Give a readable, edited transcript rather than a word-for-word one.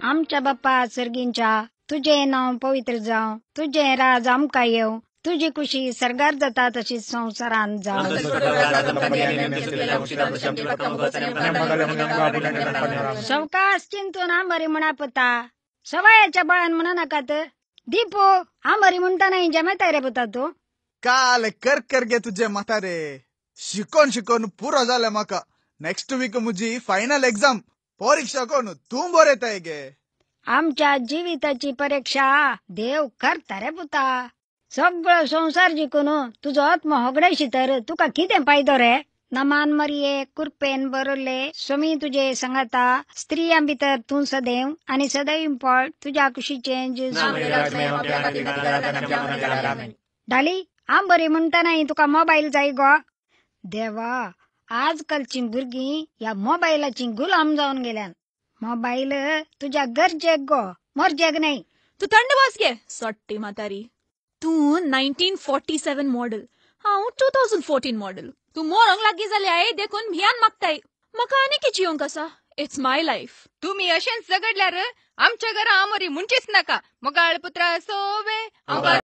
आमच्या बाप्पा सर्गींच्या तुझे नाव पवित्र जाव, तुझे राज आमका येव, तुझी खुशी सरगार जाता तशीच संसारान जाव. सवकास चिंतून आंबरी म्हणा पता, सवायाच्या बाळान म्हणा नकात. दीपो आंबरी म्हणता नाही जमाता रे पता तो. काल कर गे तुझे म्हातारे. शिकोन पुरो झालं माका. नेक्स्ट वीक मुजी फायनल एक्झाम. परीक्षा कोण तू बरे येताय गे. आमच्या जीविताची परीक्षा देव करता रे पुता. सगळं संसार जिकून तुझं आत्मा होगडायशी तर तुका कितें फायदो रे. नमान मरिये कुरपेन बरले स्वामी तुझे संगता, स्त्रियां भितर तू सदैव आणि सदैव पळ तुझ्या खुशीचे डाली. आंबरी म्हणता नाही तुका मोबाईल जाय गो. देवा आजकालची भुरगी या मोबाईलाची गुलाम जाऊन गेल्यान. मोबाईल तुझ्या गरजेक गो, मर्जेक नाही. तू थंड बस गे सोट्टी म्हातारी. तू 1947 मॉडेल, हांव 2014 मॉडेल. तू मोरंग लागी जाली आहे देखून भियान मागताय. म्हाका आनी किची येवंक आसा. It's my life. तुम्ही अशेंच झगडल्यार आमच्या घरा आमोरी म्हणचीच नाका. मोगाळ पुत्रा सोवे